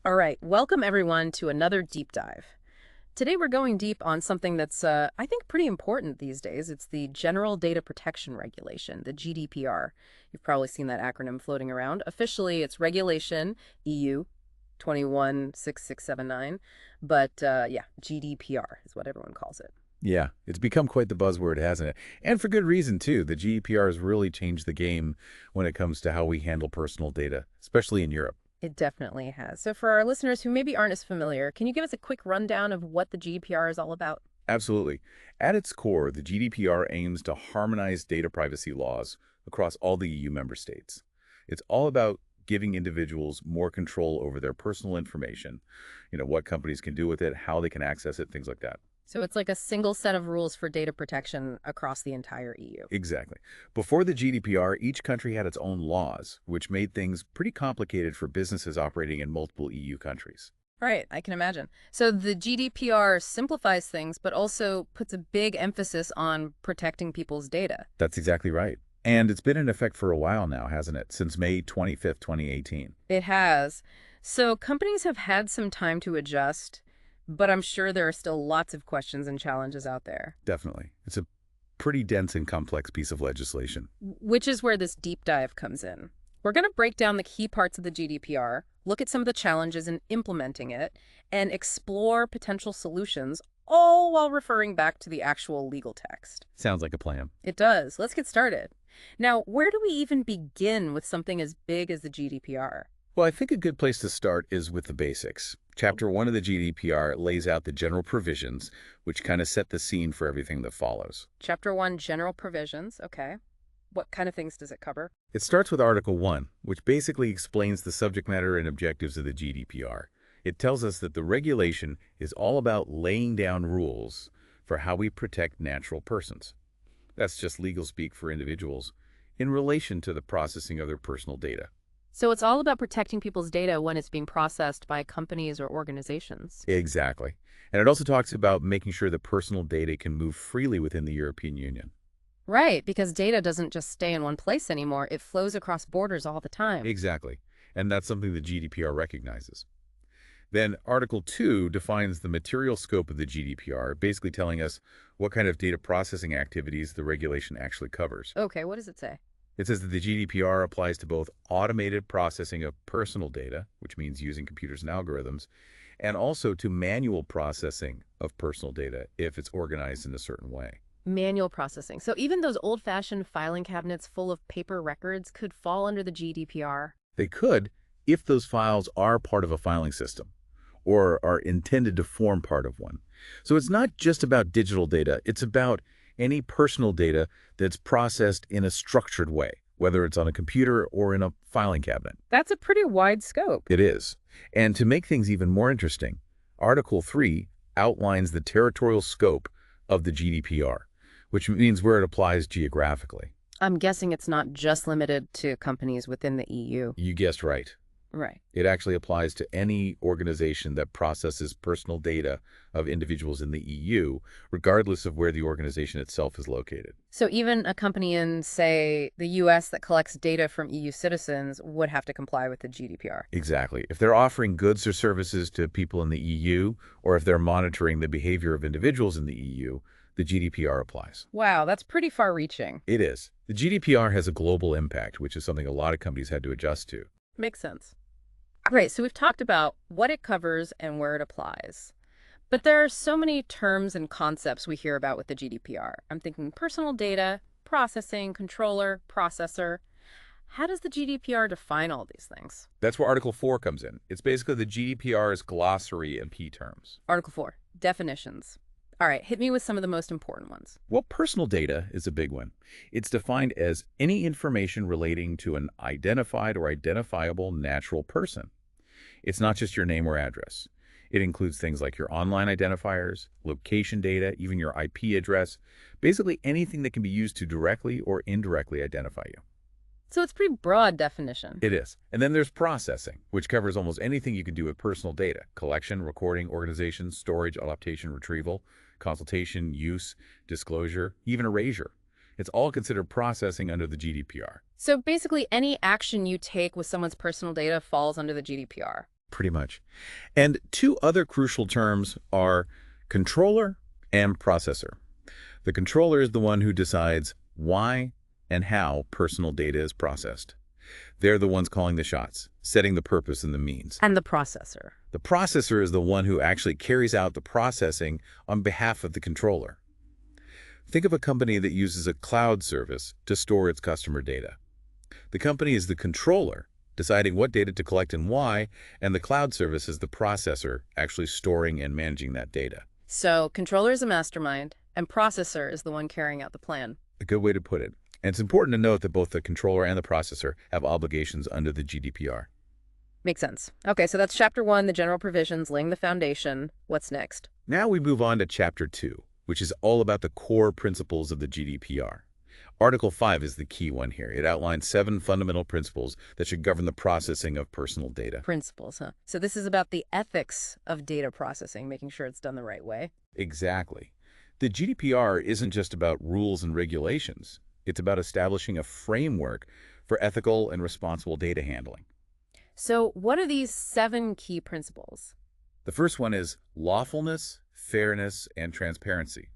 All right, welcome everyone to another deep dive. Today we're going deep on something that's, I think, pretty important these days. It's the General Data Protection Regulation, the GDPR. You've probably seen that acronym floating around. Officially, it's Regulation EU 216679, but yeah, GDPR is what everyone calls it. Yeah, it's become quite the buzzword, hasn't it? And for good reason, too. The GDPR has really changed the game when it comes to how we handle personal data, especially in Europe. It definitely has. So for our listeners who maybe aren't as familiar, can you give us a quick rundown of what the GDPR is all about? Absolutely. At its core, the GDPR aims to harmonize data privacy laws across all the EU member states. It's all about giving individuals more control over their personal information, what companies can do with it, how they can access it, things like that. So it's like a single set of rules for data protection across the entire EU. Exactly. Before the GDPR, each country had its own laws, which made things pretty complicated for businesses operating in multiple EU countries. Right, I can imagine. So the GDPR simplifies things, but also puts a big emphasis on protecting people's data. That's exactly right. And it's been in effect for a while now, hasn't it? Since May 25th, 2018. It has. So companies have had some time to adjust, but I'm sure there are still lots of questions and challenges out there. Definitely. It's a pretty dense and complex piece of legislation. Which is where this deep dive comes in. We're going to break down the key parts of the GDPR, look at some of the challenges in implementing it, and explore potential solutions, all while referring back to the actual legal text. Sounds like a plan. It does. Let's get started. Now, where do we even begin with something as big as the GDPR? Well, I think a good place to start is with the basics. Chapter 1 of the GDPR lays out the general provisions, which kind of set the scene for everything that follows. Chapter 1, General Provisions. Okay. What kind of things does it cover? It starts with Article 1, which basically explains the subject matter and objectives of the GDPR. It tells us that the regulation is all about laying down rules for how we protect natural persons. That's just legal speak for individuals in relation to the processing of their personal data. So it's all about protecting people's data when it's being processed by companies or organizations. Exactly. And it also talks about making sure that personal data can move freely within the European Union. Right, because data doesn't just stay in one place anymore. It flows across borders all the time. Exactly. And that's something the GDPR recognizes. Then Article 2 defines the material scope of the GDPR, basically telling us what kind of data processing activities the regulation actually covers. Okay, what does it say? It says that the GDPR applies to both automated processing of personal data, which means using computers and algorithms, and also to manual processing of personal data if it's organized in a certain way. Manual processing. So even those old-fashioned filing cabinets full of paper records could fall under the GDPR. They could if those files are part of a filing system or are intended to form part of one. So it's not just about digital data. It's about any personal data that's processed in a structured way, whether it's on a computer or in a filing cabinet. That's a pretty wide scope. It is. And to make things even more interesting, Article 3 outlines the territorial scope of the GDPR, which means where it applies geographically. I'm guessing it's not just limited to companies within the EU. You guessed right. Right. It actually applies to any organization that processes personal data of individuals in the EU, regardless of where the organization itself is located. So even a company in, say, the US that collects data from EU citizens would have to comply with the GDPR. Exactly. If they're offering goods or services to people in the EU, or if they're monitoring the behavior of individuals in the EU, the GDPR applies. Wow, that's pretty far-reaching. It is. The GDPR has a global impact, which is something a lot of companies had to adjust to. Makes sense. Great, so we've talked about what it covers and where it applies. But there are so many terms and concepts we hear about with the GDPR. I'm thinking personal data, processing, controller, processor. How does the GDPR define all these things? That's where Article 4 comes in. It's basically the GDPR's glossary and P terms. Article 4, definitions. All right, hit me with some of the most important ones. Well, personal data is a big one. It's defined as any information relating to an identified or identifiable natural person. It's not just your name or address. It includes things like your online identifiers, location data, even your IP address, basically anything that can be used to directly or indirectly identify you. So it's a pretty broad definition. It is. And then there's processing, which covers almost anything you can do with personal data: collection, recording, organization, storage, adaptation, retrieval, consultation, use, disclosure, even erasure. It's all considered processing under the GDPR. So basically any action you take with someone's personal data falls under the GDPR. Pretty much. And two other crucial terms are controller and processor. The controller is the one who decides why and how personal data is processed. They're the ones calling the shots, setting the purpose and the means. And the processor. The processor is the one who actually carries out the processing on behalf of the controller. Think of a company that uses a cloud service to store its customer data. The company is the controller, deciding what data to collect and why, and the cloud service is the processor, actually storing and managing that data. So controller is a mastermind, and processor is the one carrying out the plan. A good way to put it. And it's important to note that both the controller and the processor have obligations under the GDPR. Makes sense. Okay, so that's chapter 1, the general provisions, laying the foundation. What's next? Now we move on to chapter 2, which is all about the core principles of the GDPR. Article 5 is the key one here. It outlines 7 fundamental principles that should govern the processing of personal data. Principles, huh? So this is about the ethics of data processing, making sure it's done the right way. Exactly. The GDPR isn't just about rules and regulations. It's about establishing a framework for ethical and responsible data handling. So what are these 7 key principles? The first one is lawfulness, fairness, and transparency.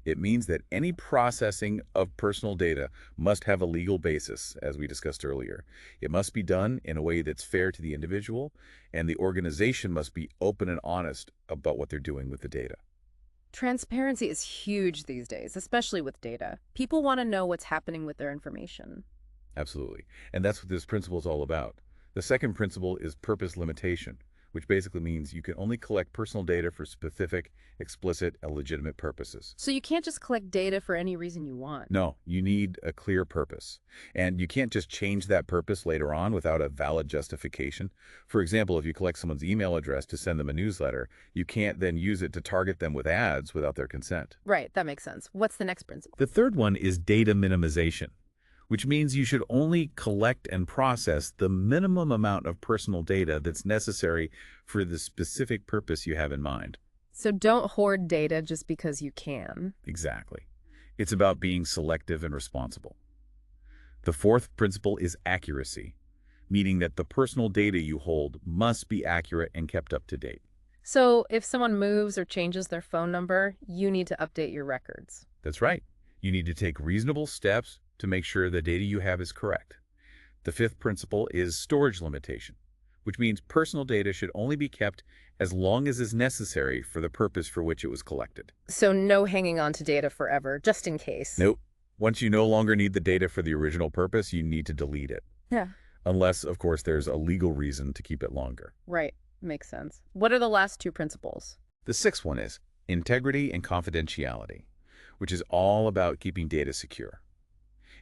It means that any processing of personal data must have a legal basis, as we discussed earlier. It must be done in a way that's fair to the individual, and the organization must be open and honest about what they're doing with the data. Transparency is huge these days, especially with data. People want to know what's happening with their information. Absolutely. And that's what this principle is all about. The second principle is purpose limitation, which basically means you can only collect personal data for specific, explicit, and legitimate purposes. So you can't just collect data for any reason you want. No, you need a clear purpose. And you can't just change that purpose later on without a valid justification. For example, if you collect someone's email address to send them a newsletter, you can't then use it to target them with ads without their consent. Right, that makes sense. What's the next principle? The third one is data minimization, which means you should only collect and process the minimum amount of personal data that's necessary for the specific purpose you have in mind. So don't hoard data just because you can. Exactly. It's about being selective and responsible. The fourth principle is accuracy, meaning that the personal data you hold must be accurate and kept up to date. So if someone moves or changes their phone number, you need to update your records. That's right. You need to take reasonable steps to make sure the data you have is correct. The fifth principle is storage limitation, which means personal data should only be kept as long as is necessary for the purpose for which it was collected. So no hanging on to data forever, just in case. Nope. Once you no longer need the data for the original purpose, you need to delete it. Yeah. Unless, of course, there's a legal reason to keep it longer. Right. Makes sense. What are the last 2 principles? The sixth one is integrity and confidentiality, which is all about keeping data secure.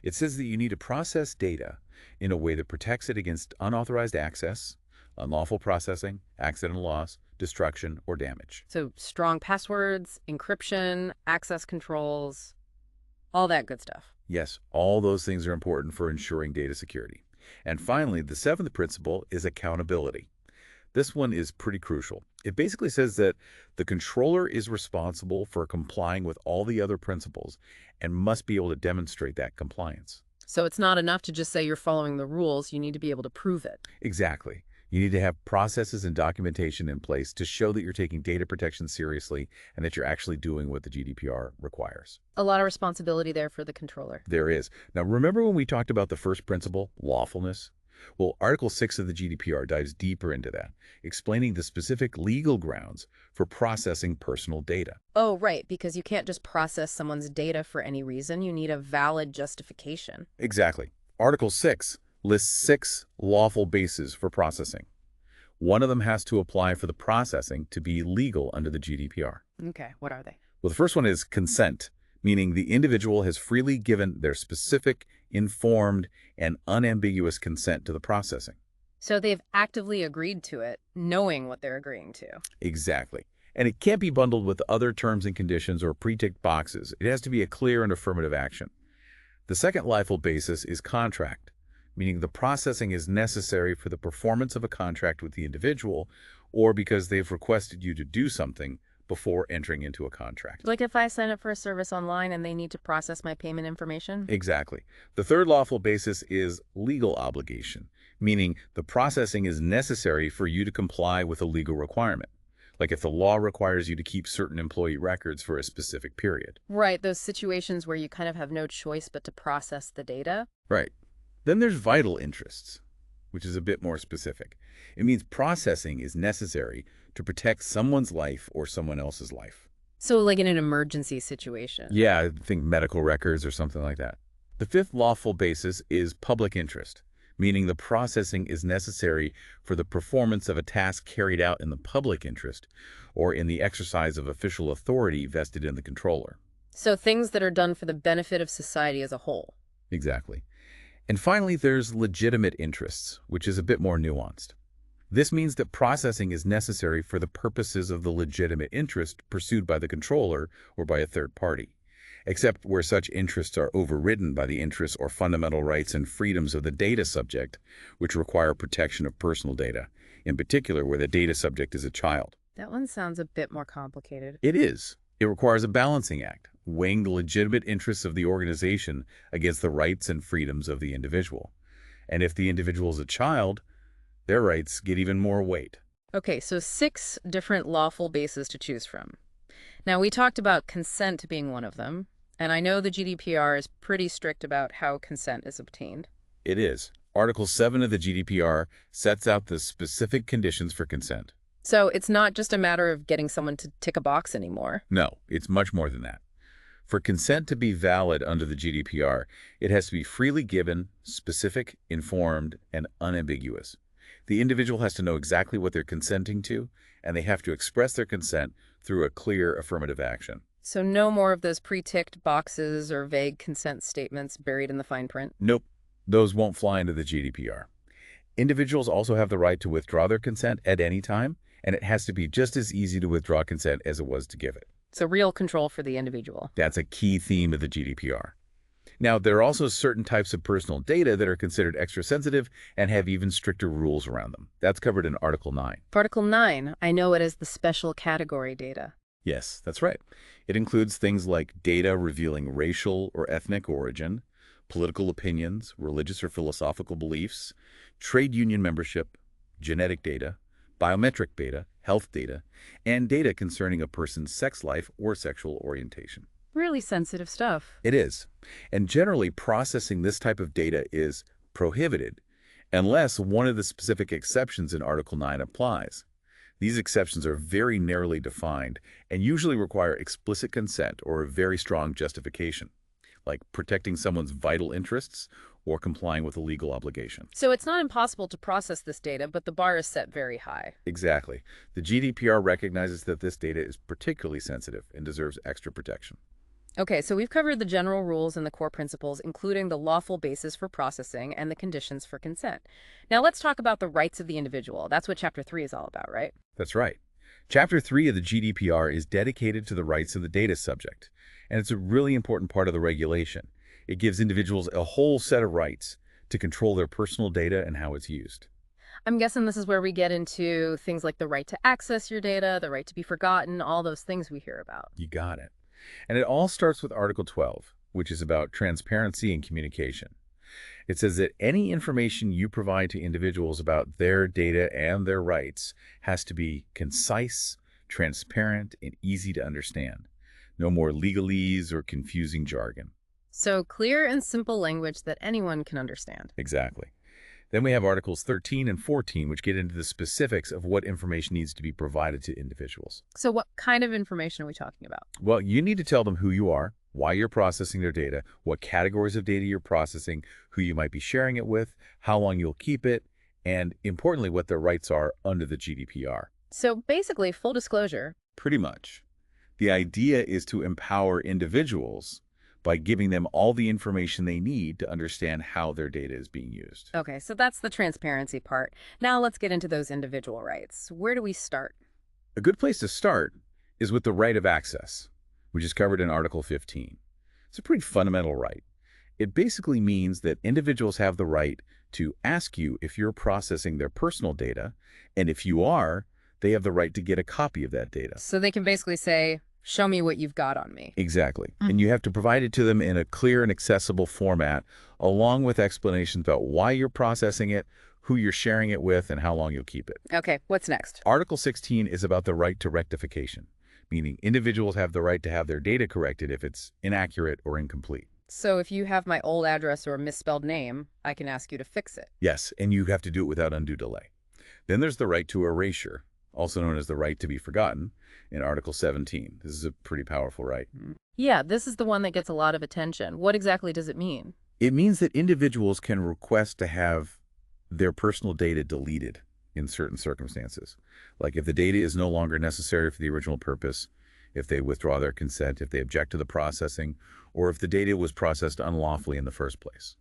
It says that you need to process data in a way that protects it against unauthorized access, unlawful processing, accidental loss, destruction, or damage. So strong passwords, encryption, access controls, all that good stuff. Yes, all those things are important for ensuring data security. And finally, the seventh principle is accountability. This one is pretty crucial. It basically says that the controller is responsible for complying with all the other principles and must be able to demonstrate that compliance. So it's not enough to just say you're following the rules. You need to be able to prove it. Exactly. You need to have processes and documentation in place to show that you're taking data protection seriously and that you're actually doing what the GDPR requires. A lot of responsibility there for the controller. There is. Now, remember when we talked about the first principle, lawfulness? Well, Article 6 of the GDPR dives deeper into that, explaining the specific legal grounds for processing personal data. Oh, right, because you can't just process someone's data for any reason. You need a valid justification. Exactly. Article 6 lists 6 lawful bases for processing. One of them has to apply for the processing to be legal under the GDPR. Okay, what are they? Well, the first one is consent, meaning the individual has freely given their specific, informed, and unambiguous consent to the processing. So they've actively agreed to it, knowing what they're agreeing to. Exactly. And it can't be bundled with other terms and conditions or pre-ticked boxes. It has to be a clear and affirmative action. The second lawful basis is contract, meaning the processing is necessary for the performance of a contract with the individual or because they've requested you to do something before entering into a contract. Like if I sign up for a service online and they need to process my payment information? Exactly. The third lawful basis is legal obligation, meaning the processing is necessary for you to comply with a legal requirement, like if the law requires you to keep certain employee records for a specific period. Right, those situations where you kind of have no choice but to process the data. Right. Then there's vital interests, which is a bit more specific. It means processing is necessary to protect someone's life or someone else's life. So like in an emergency situation. Yeah, I think medical records or something like that. The fifth lawful basis is public interest, meaning the processing is necessary for the performance of a task carried out in the public interest or in the exercise of official authority vested in the controller. So things that are done for the benefit of society as a whole. Exactly. And finally, there's legitimate interests, which is a bit more nuanced. This means that processing is necessary for the purposes of the legitimate interest pursued by the controller or by a third party, except where such interests are overridden by the interests or fundamental rights and freedoms of the data subject, which require protection of personal data, in particular where the data subject is a child. That one sounds a bit more complicated. It is. It requires a balancing act, weighing the legitimate interests of the organization against the rights and freedoms of the individual. And if the individual is a child, their rights get even more weight. Okay, so 6 different lawful bases to choose from. Now, we talked about consent being one of them, and I know the GDPR is pretty strict about how consent is obtained. It is. Article 7 of the GDPR sets out the specific conditions for consent. So it's not just a matter of getting someone to tick a box anymore. No, it's much more than that. For consent to be valid under the GDPR, it has to be freely given, specific, informed, and unambiguous. The individual has to know exactly what they're consenting to, and they have to express their consent through a clear affirmative action. So no more of those pre-ticked boxes or vague consent statements buried in the fine print? Nope, those won't fly into the GDPR. Individuals also have the right to withdraw their consent at any time, and it has to be just as easy to withdraw consent as it was to give it. So real control for the individual. That's a key theme of the GDPR. Now, there are also certain types of personal data that are considered extra sensitive and have even stricter rules around them. That's covered in Article 9. Article 9, I know it as the special category data. Yes, that's right. It includes things like data revealing racial or ethnic origin, political opinions, religious or philosophical beliefs, trade union membership, genetic data, biometric data, health data, and data concerning a person's sex life or sexual orientation. Really sensitive stuff. It is. And generally, processing this type of data is prohibited unless one of the specific exceptions in Article 9 applies. These exceptions are very narrowly defined and usually require explicit consent or a very strong justification, like protecting someone's vital interests or complying with a legal obligation. So it's not impossible to process this data, but the bar is set very high. Exactly. The GDPR recognizes that this data is particularly sensitive and deserves extra protection. Okay, so we've covered the general rules and the core principles, including the lawful basis for processing and the conditions for consent. Now let's talk about the rights of the individual. That's what Chapter 3 is all about, right? That's right. Chapter 3 of the GDPR is dedicated to the rights of the data subject, and it's a really important part of the regulation. It gives individuals a whole set of rights to control their personal data and how it's used. I'm guessing this is where we get into things like the right to access your data, the right to be forgotten, all those things we hear about. You got it. And it all starts with Article 12, which is about transparency and communication. It says that any information you provide to individuals about their data and their rights has to be concise, transparent, and easy to understand. No more legalese or confusing jargon. So clear and simple language that anyone can understand. Exactly. Then we have Articles 13 and 14, which get into the specifics of what information needs to be provided to individuals. So what kind of information are we talking about? Well, you need to tell them who you are, why you're processing their data, what categories of data you're processing, who you might be sharing it with, how long you'll keep it, and importantly, what their rights are under the GDPR. So basically, full disclosure. Pretty much. The idea is to empower individuals by giving them all the information they need to understand how their data is being used. Okay, so that's the transparency part. Now let's get into those individual rights. Where do we start? A good place to start is with the right of access, which is covered in Article 15. It's a pretty fundamental right. It basically means that individuals have the right to ask you if you're processing their personal data, and if you are, they have the right to get a copy of that data. So they can basically say, show me what you've got on me. Exactly. And you have to provide it to them in a clear and accessible format, along with explanations about why you're processing it, who you're sharing it with, and how long you'll keep it. Okay, what's next? Article 16 is about the right to rectification, meaning individuals have the right to have their data corrected if it's inaccurate or incomplete. So if you have my old address or a misspelled name, I can ask you to fix it. Yes, and you have to do it without undue delay. Then there's the right to erasure, also known as the right to be forgotten, in Article 17. This is a pretty powerful right. Yeah, this is the one that gets a lot of attention. What exactly does it mean? It means that individuals can request to have their personal data deleted in certain circumstances. Like if the data is no longer necessary for the original purpose, if they withdraw their consent, if they object to the processing, or if the data was processed unlawfully in the first place.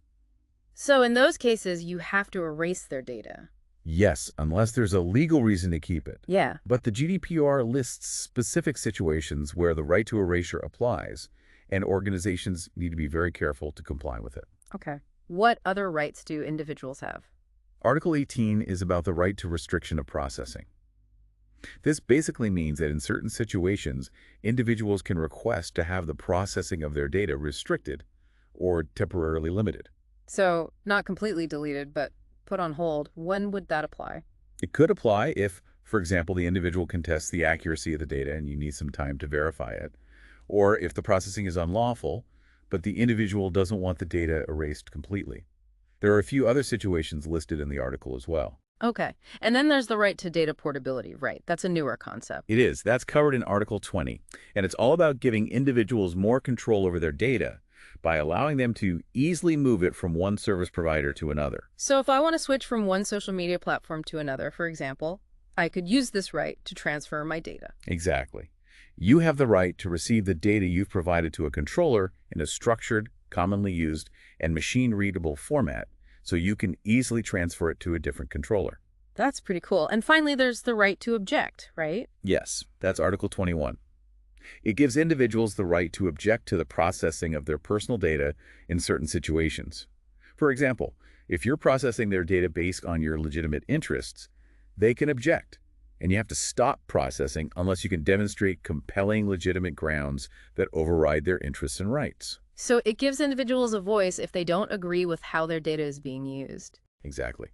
So in those cases, you have to erase their data. Yes, unless there's a legal reason to keep it. Yeah. But the GDPR lists specific situations where the right to erasure applies, and organizations need to be very careful to comply with it. Okay. What other rights do individuals have? Article 18 is about the right to restriction of processing. This basically means that in certain situations, individuals can request to have the processing of their data restricted or temporarily limited. So not completely deleted, but put on hold. When would that apply? It could apply if, for example, the individual contests the accuracy of the data and you need some time to verify it, or if the processing is unlawful, but the individual doesn't want the data erased completely. There are a few other situations listed in the article as well. Okay. And then there's the right to data portability, right? That's a newer concept. It is. That's covered in Article 20, and it's all about giving individuals more control over their data by allowing them to easily move it from one service provider to another. So if I want to switch from one social media platform to another, for example, I could use this right to transfer my data. Exactly. You have the right to receive the data you've provided to a controller in a structured, commonly used, and machine-readable format, so you can easily transfer it to a different controller. That's pretty cool. And finally, there's the right to object, right? Yes, that's Article 21. It gives individuals the right to object to the processing of their personal data in certain situations. For example, if you're processing their data based on your legitimate interests, they can object, and you have to stop processing unless you can demonstrate compelling legitimate grounds that override their interests and rights. So it gives individuals a voice if they don't agree with how their data is being used. Exactly.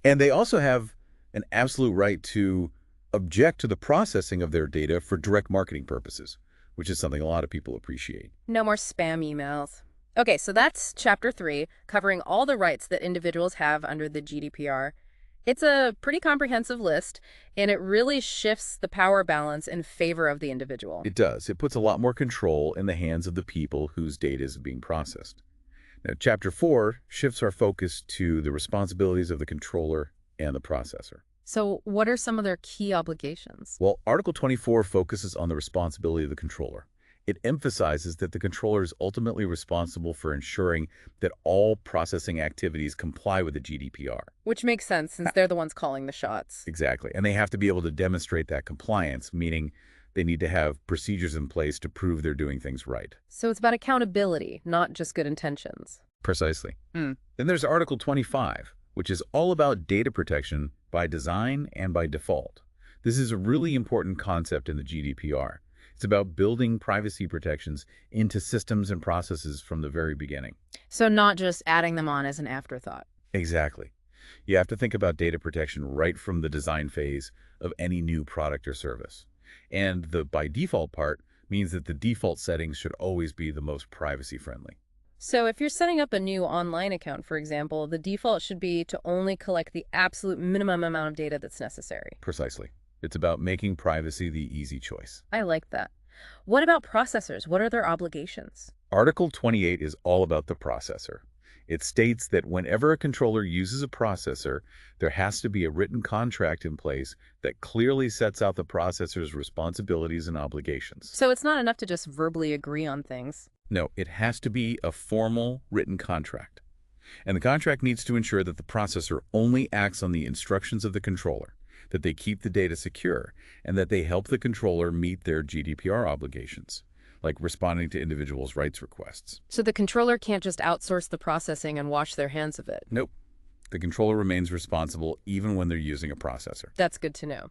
And they also have an absolute right to object to the processing of their data for direct marketing purposes, which is something a lot of people appreciate. No more spam emails. Okay, so that's Chapter 3, covering all the rights that individuals have under the GDPR. It's a pretty comprehensive list, and it really shifts the power balance in favor of the individual. It does. It puts a lot more control in the hands of the people whose data is being processed. Now, Chapter 4 shifts our focus to the responsibilities of the controller and the processor. So what are some of their key obligations? Well, Article 24 focuses on the responsibility of the controller. It emphasizes that the controller is ultimately responsible for ensuring that all processing activities comply with the GDPR. Which makes sense, since they're the ones calling the shots. Exactly. And they have to be able to demonstrate that compliance, meaning they need to have procedures in place to prove they're doing things right. So it's about accountability, not just good intentions. Precisely. Then there's Article 25, which is all about data protection by design and by default. This is a really important concept in the GDPR. It's about building privacy protections into systems and processes from the very beginning. So not just adding them on as an afterthought. Exactly. You have to think about data protection right from the design phase of any new product or service. And the by default part means that the default settings should always be the most privacy friendly. So if you're setting up a new online account, for example, the default should be to only collect the absolute minimum amount of data that's necessary. Precisely. It's about making privacy the easy choice. I like that. What about processors? What are their obligations? Article 28 is all about the processor. It states that whenever a controller uses a processor, there has to be a written contract in place that clearly sets out the processor's responsibilities and obligations. So it's not enough to just verbally agree on things. No, it has to be a formal written contract. And the contract needs to ensure that the processor only acts on the instructions of the controller, that they keep the data secure, and that they help the controller meet their GDPR obligations, like responding to individuals' rights requests. So the controller can't just outsource the processing and wash their hands of it. Nope. The controller remains responsible even when they're using a processor. That's good to know.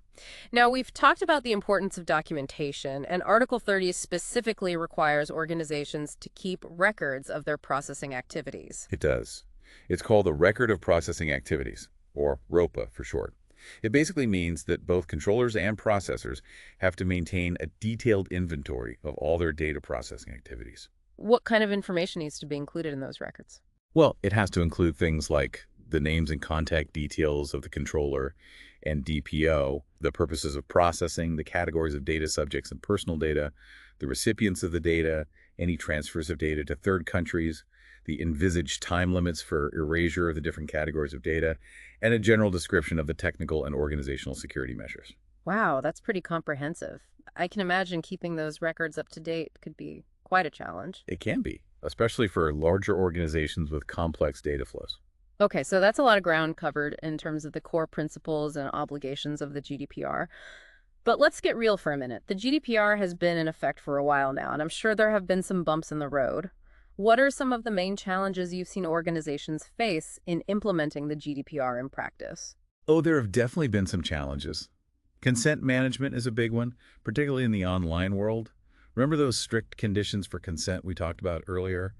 Now, we've talked about the importance of documentation, and Article 30 specifically requires organizations to keep records of their processing activities. It does. It's called the Record of Processing Activities. or ROPA for short. It basically means that both controllers and processors have to maintain a detailed inventory of all their data processing activities. What kind of information needs to be included in those records? Well, it has to include things like the names and contact details of the controller and DPO, the purposes of processing, the categories of data subjects and personal data, the recipients of the data, any transfers of data to third countries, the envisaged time limits for erasure of the different categories of data, and a general description of the technical and organizational security measures. Wow, that's pretty comprehensive. I can imagine keeping those records up to date could be quite a challenge. It can be, especially for larger organizations with complex data flows. Okay, so that's a lot of ground covered in terms of the core principles and obligations of the GDPR. But let's get real for a minute. The GDPR has been in effect for a while now, and I'm sure there have been some bumps in the road. What are some of the main challenges you've seen organizations face in implementing the GDPR in practice? Oh, there have definitely been some challenges. Consent management is a big one, particularly in the online world. Remember those strict conditions for consent we talked about earlier?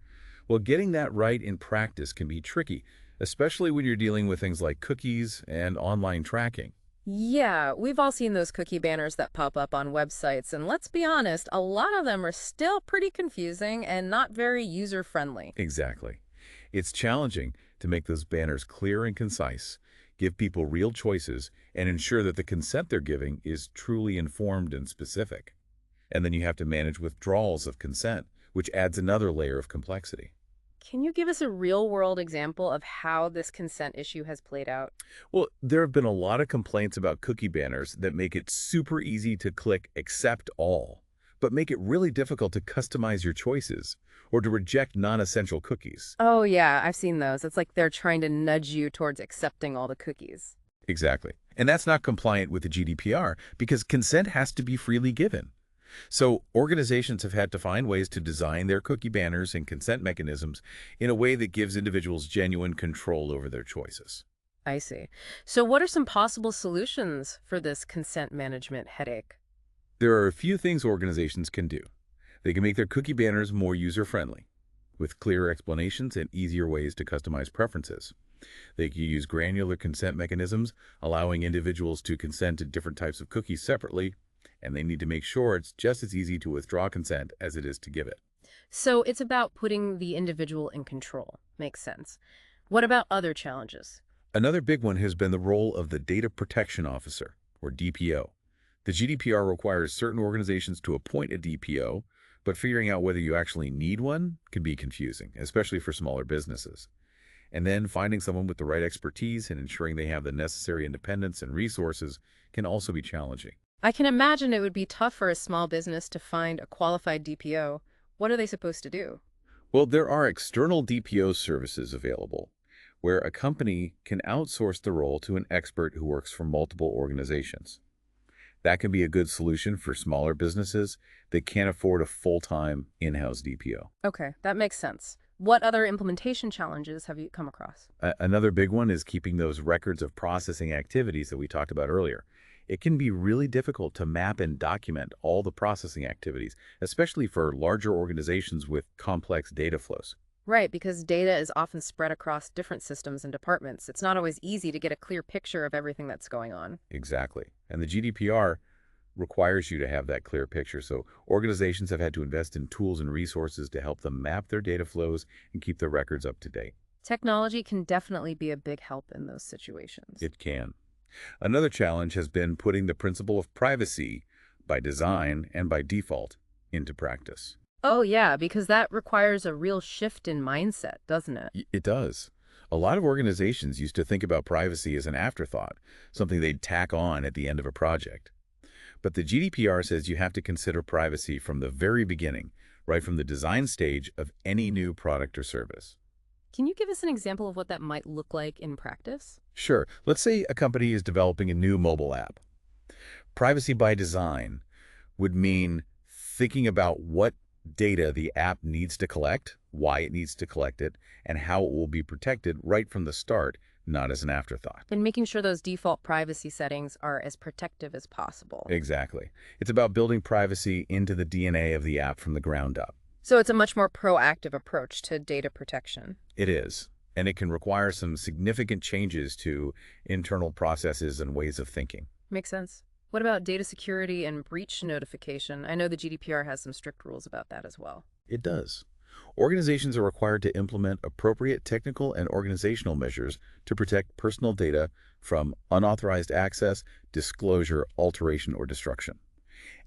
Well, getting that right in practice can be tricky, especially when you're dealing with things like cookies and online tracking. Yeah, we've all seen those cookie banners that pop up on websites, and let's be honest, a lot of them are still pretty confusing and not very user-friendly. Exactly. It's challenging to make those banners clear and concise, give people real choices, and ensure that the consent they're giving is truly informed and specific. And then you have to manage withdrawals of consent, which adds another layer of complexity. Can you give us a real-world example of how this consent issue has played out? Well, there have been a lot of complaints about cookie banners that make it super easy to click accept all, but make it really difficult to customize your choices or to reject non-essential cookies. Oh, yeah, I've seen those. It's like they're trying to nudge you towards accepting all the cookies. Exactly. And that's not compliant with the GDPR because consent has to be freely given. So organizations have had to find ways to design their cookie banners and consent mechanisms in a way that gives individuals genuine control over their choices. I see. So what are some possible solutions for this consent management headache? There are a few things organizations can do. They can make their cookie banners more user-friendly, with clearer explanations and easier ways to customize preferences. They can use granular consent mechanisms, allowing individuals to consent to different types of cookies separately, and they need to make sure it's just as easy to withdraw consent as it is to give it. So it's about putting the individual in control. Makes sense. What about other challenges? Another big one has been the role of the Data Protection Officer, or DPO. The GDPR requires certain organizations to appoint a DPO, but figuring out whether you actually need one can be confusing, especially for smaller businesses. And then finding someone with the right expertise and ensuring they have the necessary independence and resources can also be challenging. I can imagine it would be tough for a small business to find a qualified DPO. What are they supposed to do? Well, there are external DPO services available, where a company can outsource the role to an expert who works for multiple organizations. That can be a good solution for smaller businesses that can't afford a full-time in-house DPO. Okay, that makes sense. What other implementation challenges have you come across? Another big one is keeping those records of processing activities that we talked about earlier. It can be really difficult to map and document all the processing activities, especially for larger organizations with complex data flows. Right, because data is often spread across different systems and departments. It's not always easy to get a clear picture of everything that's going on. Exactly. And the GDPR requires you to have that clear picture. So organizations have had to invest in tools and resources to help them map their data flows and keep their records up to date. Technology can definitely be a big help in those situations. It can. Another challenge has been putting the principle of privacy by design and by default into practice. Oh, yeah, because that requires a real shift in mindset, doesn't it? It does. A lot of organizations used to think about privacy as an afterthought, something they'd tack on at the end of a project. But the GDPR says you have to consider privacy from the very beginning, right from the design stage of any new product or service. Can you give us an example of what that might look like in practice? Sure. Let's say a company is developing a new mobile app. Privacy by design would mean thinking about what data the app needs to collect, why it needs to collect it, and how it will be protected right from the start, not as an afterthought. And making sure those default privacy settings are as protective as possible. Exactly. It's about building privacy into the DNA of the app from the ground up. So it's a much more proactive approach to data protection. It is. and it can require some significant changes to internal processes and ways of thinking. Makes sense. What about data security and breach notification? I know the GDPR has some strict rules about that as well. It does. Organizations are required to implement appropriate technical and organizational measures to protect personal data from unauthorized access, disclosure, alteration, or destruction.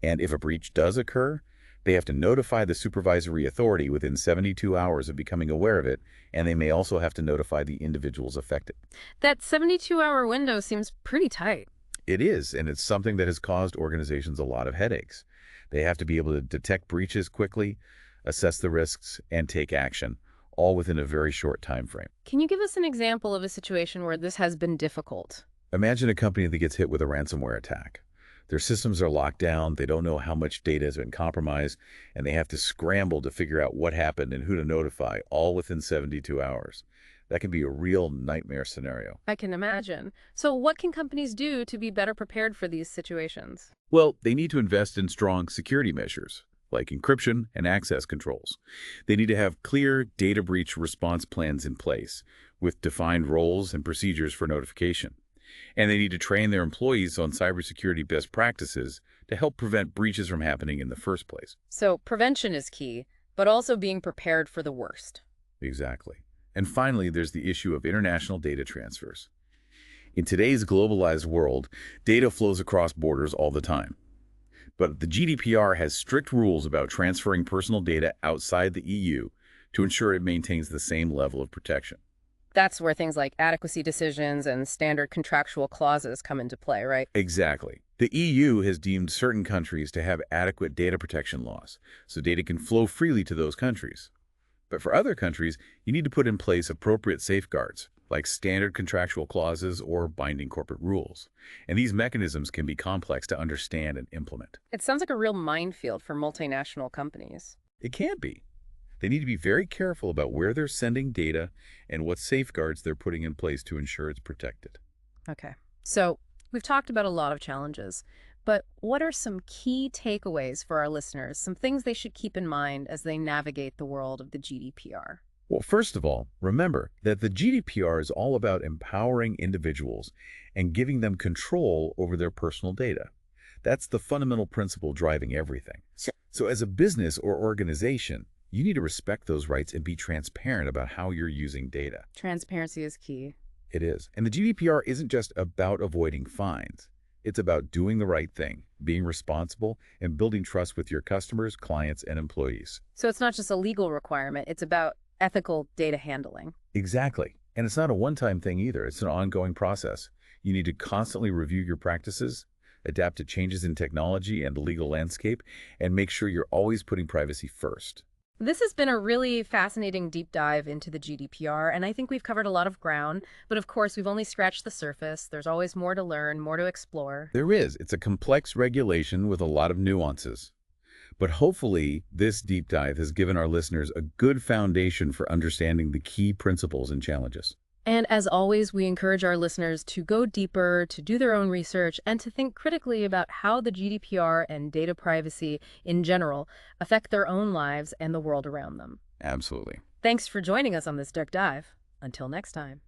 And if a breach does occur, they have to notify the supervisory authority within 72 hours of becoming aware of it, and they may also have to notify the individuals affected. That 72-hour window seems pretty tight. It is, and it's something that has caused organizations a lot of headaches. They have to be able to detect breaches quickly, assess the risks, and take action, all within a very short time frame. Can you give us an example of a situation where this has been difficult? Imagine a company that gets hit with a ransomware attack. Their systems are locked down, they don't know how much data has been compromised, and they have to scramble to figure out what happened and who to notify, all within 72 hours. That can be a real nightmare scenario. I can imagine. So what can companies do to be better prepared for these situations? Well, they need to invest in strong security measures, like encryption and access controls. They need to have clear data breach response plans in place, with defined roles and procedures for notification. And they need to train their employees on cybersecurity best practices to help prevent breaches from happening in the first place. So prevention is key, but also being prepared for the worst. Exactly. And finally, there's the issue of international data transfers. In today's globalized world, data flows across borders all the time. But the GDPR has strict rules about transferring personal data outside the EU to ensure it maintains the same level of protection. That's where things like adequacy decisions and standard contractual clauses come into play, right? Exactly. The EU has deemed certain countries to have adequate data protection laws, so data can flow freely to those countries. But for other countries, you need to put in place appropriate safeguards, like standard contractual clauses or binding corporate rules. And these mechanisms can be complex to understand and implement. It sounds like a real minefield for multinational companies. It can be. They need to be very careful about where they're sending data and what safeguards they're putting in place to ensure it's protected. Okay. So we've talked about a lot of challenges, but what are some key takeaways for our listeners, some things they should keep in mind as they navigate the world of the GDPR? Well, first of all, remember that the GDPR is all about empowering individuals and giving them control over their personal data. That's the fundamental principle driving everything. So as a business or organization, you need to respect those rights and be transparent about how you're using data. Transparency is key. It is. And the GDPR isn't just about avoiding fines. It's about doing the right thing, being responsible, and building trust with your customers, clients, and employees. So it's not just a legal requirement, it's about ethical data handling. Exactly. And it's not a one-time thing either. It's an ongoing process. You need to constantly review your practices, adapt to changes in technology and the legal landscape, and make sure you're always putting privacy first. This has been a really fascinating deep dive into the GDPR, and I think we've covered a lot of ground, but of course we've only scratched the surface. There's always more to learn, more to explore. There is. It's a complex regulation with a lot of nuances. But hopefully, this deep dive has given our listeners a good foundation for understanding the key principles and challenges. And as always, we encourage our listeners to go deeper, to do their own research, and to think critically about how the GDPR and data privacy in general affect their own lives and the world around them. Absolutely. Thanks for joining us on this deep dive. Until next time.